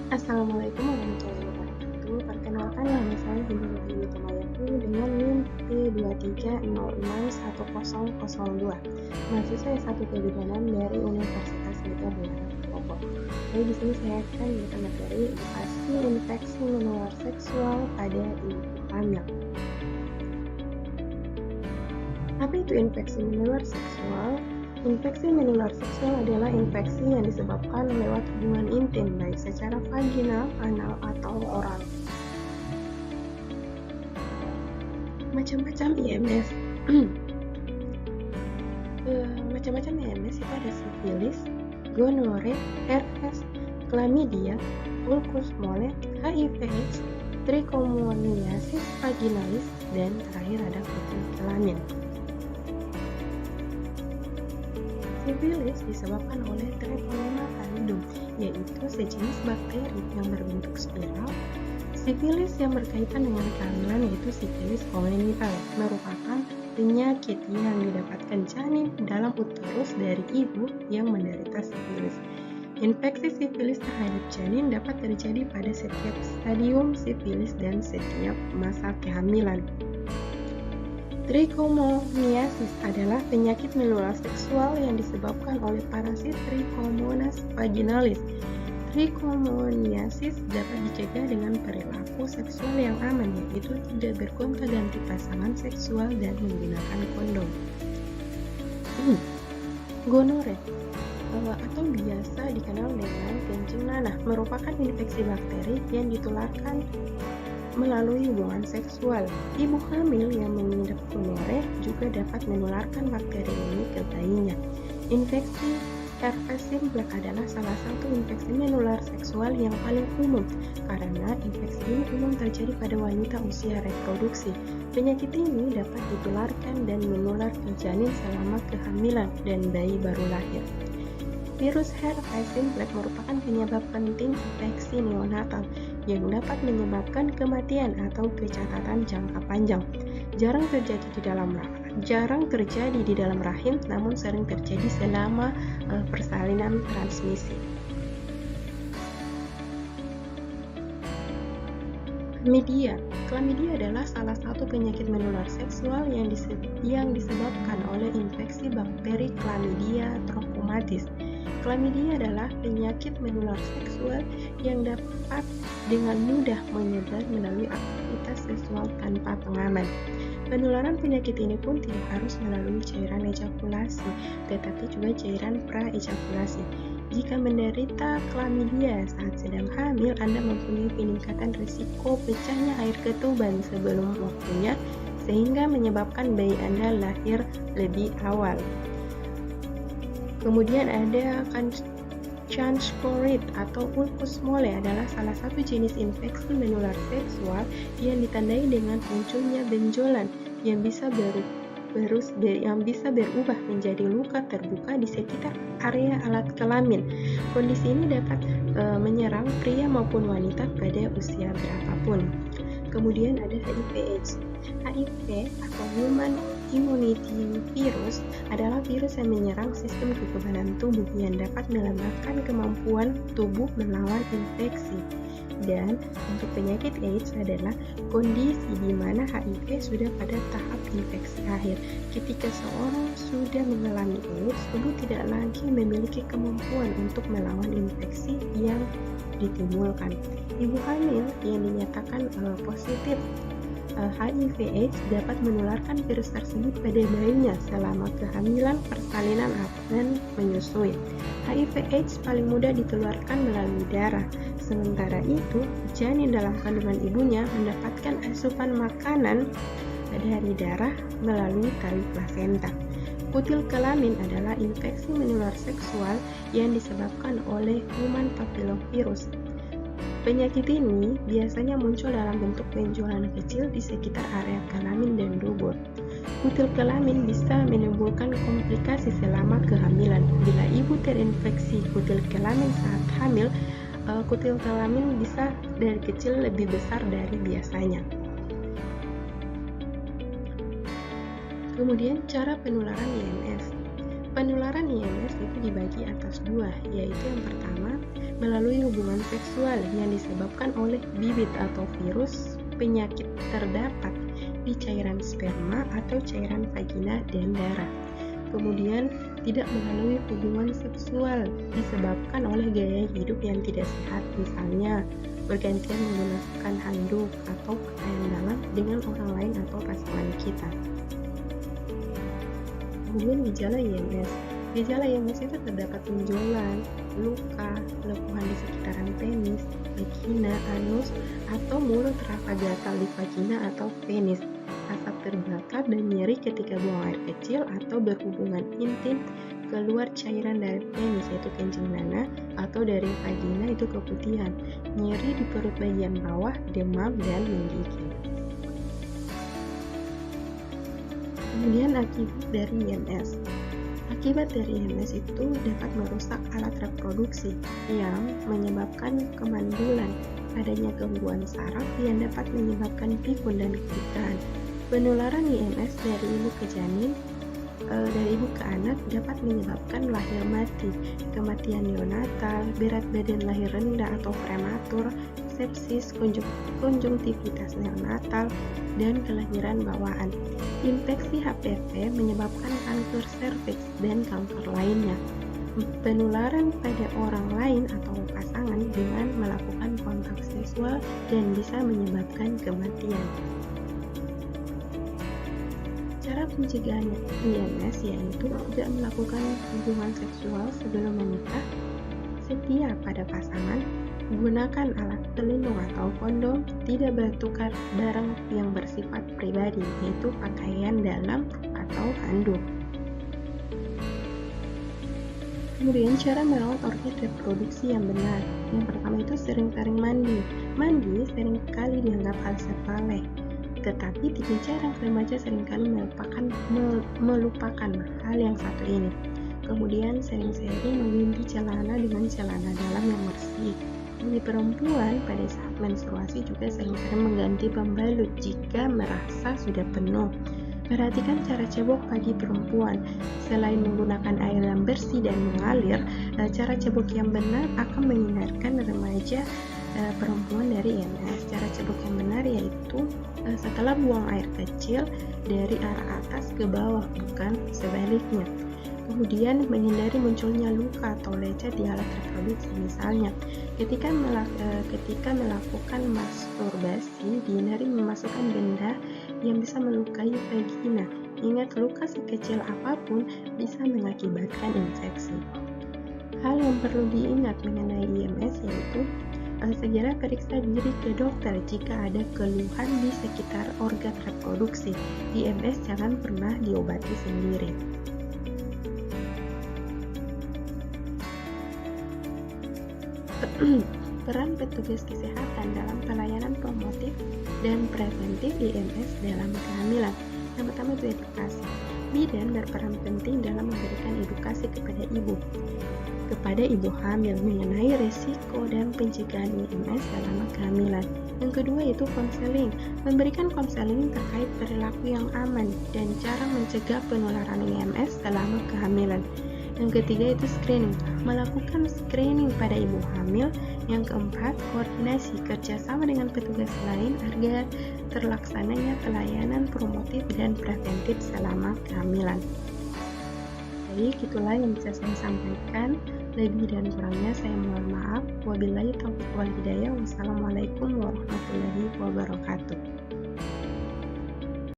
Assalamualaikum warahmatullahi wabarakatuh. Perkenalkan, nama saya Hindun Wahyu Tomayaki dengan NIM P23061002. Mahasiswa S1 Kebidanan dari Universitas Gadjah Mada, Bogor. Jadi di sini saya akan memberikan materi edukasi infeksi menular seksual pada ibu hamil. Apa itu infeksi menular seksual? Infeksi menular seksual adalah infeksi yang disebabkan lewat hubungan intim, baik secara vaginal, anal, atau oral. Macam-macam IMS. Macam-macam IMS itu ada sifilis, gonore, herpes, chlamydia, ulcus mole, HIV/AIDS, trichomoniasis vaginalis, dan terakhir ada kutil kelamin. Sifilis disebabkan oleh Treponema pallidum, yaitu sejenis bakteri yang berbentuk spiral. Sifilis yang berkaitan dengan kehamilan yaitu sifilis congenital, merupakan penyakit yang didapatkan janin dalam uterus dari ibu yang menderita sifilis. Infeksi sifilis terhadap janin dapat terjadi pada setiap stadium sifilis dan setiap masa kehamilan. Trichomoniasis adalah penyakit menular seksual yang disebabkan oleh parasit Trichomonas vaginalis. Trichomoniasis dapat dicegah dengan perilaku seksual yang aman, yaitu tidak bergonta-ganti pasangan seksual dan menggunakan kondom. Gonore atau biasa dikenal dengan kencing nanah merupakan infeksi bakteri yang ditularkan melalui hubungan seksual. Ibu hamil yang mengidap gonore juga dapat menularkan bakteri ini ke bayinya. Infeksi herpes simplex adalah salah satu infeksi menular seksual yang paling umum karena infeksi ini umum terjadi pada wanita usia reproduksi. Penyakit ini dapat ditularkan dan menular ke janin selama kehamilan dan bayi baru lahir. Virus herpes simplex merupakan penyebab penting infeksi neonatal yang dapat menyebabkan kematian atau kecacatan jangka panjang. Jarang terjadi di dalam rahim, namun sering terjadi selama persalinan transmisi. Chlamydia adalah salah satu penyakit menular seksual yang disebabkan oleh infeksi bakteri Chlamydia trachomatis. Chlamydia adalah penyakit menular seksual yang dapat dengan mudah menyebar melalui aktivitas seksual tanpa pengaman. Penularan penyakit ini pun tidak harus melalui cairan ejakulasi, tetapi juga cairan pra-ejakulasi. Jika menderita chlamydia saat sedang hamil, Anda mempunyai peningkatan risiko pecahnya air ketuban sebelum waktunya, sehingga menyebabkan bayi Anda lahir lebih awal. Kemudian ada Chansphorid atau ulcus mole adalah salah satu jenis infeksi menular seksual yang ditandai dengan munculnya benjolan yang bisa berubah menjadi luka terbuka di sekitar area alat kelamin. Kondisi ini dapat menyerang pria maupun wanita pada usia berapapun. Kemudian ada HIV/AIDS. HIV atau Human Immunity Virus adalah virus yang menyerang sistem kekebalan tubuh yang dapat melemahkan kemampuan tubuh melawan infeksi. Dan untuk penyakit AIDS adalah kondisi di mana HIV sudah pada tahap infeksi akhir. Ketika seorang sudah mengalami AIDS, tubuh tidak lagi memiliki kemampuan untuk melawan infeksi yang ditimbulkan. Ibu hamil yang dinyatakan positif HIV/AIDS dapat menularkan virus tersebut pada bayinya selama kehamilan, persalinan, dan menyusui. HIV/AIDS paling mudah ditularkan melalui darah. Sementara itu, janin dalam kandungan ibunya mendapatkan asupan makanan dari darah melalui tali plasenta. Kutil kelamin adalah infeksi menular seksual yang disebabkan oleh human papillovirus. Penyakit ini biasanya muncul dalam bentuk benjolan kecil di sekitar area kelamin dan dubur. Kutil kelamin bisa menimbulkan komplikasi selama kehamilan. Bila ibu terinfeksi kutil kelamin saat hamil, kutil kelamin bisa dari kecil lebih besar dari biasanya. Kemudian cara penularan IMS. Penularan IMS itu dibagi atas dua, yaitu yang pertama melalui hubungan seksual yang disebabkan oleh bibit atau virus penyakit terdapat di cairan sperma atau cairan vagina dan darah. Kemudian, tidak melalui hubungan seksual disebabkan oleh gaya hidup yang tidak sehat, misalnya bergantian menggunakan handuk atau pakaian dalam dengan orang lain atau pasangan kita. Kemudian gejala IMS. Gejala IMS itu terdapat benjolan, luka, lekuhan di sekitaran penis, vagina, anus, atau mulut terasa gatal di vagina atau penis, asap terbakar dan nyeri ketika buang air kecil atau berhubungan intim, keluar cairan dari penis yaitu kencing nanah atau dari vagina itu keputihan, nyeri di perut bagian bawah, demam, dan menggigil. Kemudian akibat dari IMS. Akibat dari IMS itu dapat merusak alat reproduksi yang menyebabkan kemandulan, adanya gangguan saraf yang dapat menyebabkan pikun dan kebutaan. Penularan IMS dari ibu ke janin, dari ibu ke anak dapat menyebabkan lahir mati, kematian neonatal, berat badan lahir rendah atau prematur, sepsis, konjungtivitas neonatal, dan kelahiran bawaan. Infeksi HPV menyebabkan kanker serviks dan kanker lainnya. Penularan pada orang lain atau pasangan dengan melakukan kontak seksual dan bisa menyebabkan kematian. Cara pencegahan IMS yaitu tidak melakukan hubungan seksual sebelum menikah, setia pada pasangan, gunakan alat pelindung atau kondom, tidak bertukar barang yang bersifat pribadi, yaitu pakaian dalam atau handuk. Kemudian cara merawat organ reproduksi yang benar. Yang pertama itu sering-sering mandi. Mandi seringkali dianggap hal sepele, tetapi tidak jarang remaja seringkali melupakan hal yang satu ini. Kemudian sering-sering mengganti celana dengan celana dalam yang bersih. Bagi perempuan pada saat menstruasi juga sering-sering mengganti pembalut jika merasa sudah penuh. Perhatikan cara cebok bagi perempuan. Selain menggunakan air yang bersih dan mengalir, cara cebok yang benar akan menghindarkan remaja perempuan dari IMS. Cara cebok yang benar yaitu setelah buang air kecil dari arah atas ke bawah, bukan sebaliknya. Kemudian menghindari munculnya luka atau lecet di alat reproduksi, misalnya ketika melakukan masturbasi, dihindari memasukkan benda yang bisa melukai vagina. Ingat, luka sekecil apapun bisa mengakibatkan infeksi. Hal yang perlu diingat mengenai IMS yaitu segera periksa diri ke dokter jika ada keluhan di sekitar organ reproduksi. IMS jangan pernah diobati sendiri. Peran petugas kesehatan dalam pelayanan promotif dan preventif IMS dalam kehamilan. Yang pertama itu edukasi. Bidan berperan penting dalam memberikan edukasi kepada ibu hamil mengenai risiko dan pencegahan IMS selama kehamilan. Yang kedua itu konseling, memberikan konseling terkait perilaku yang aman dan cara mencegah penularan IMS selama kehamilan. Yang ketiga itu screening, melakukan screening pada ibu hamil. Yang keempat, koordinasi kerjasama dengan petugas lain agar terlaksananya pelayanan promotif dan preventif selama kehamilan. Baik, itulah yang bisa saya sampaikan. Lebih dan kurangnya saya mohon maaf. Wabillahi taufiq wal hidayah. Wassalamualaikum warahmatullahi wabarakatuh.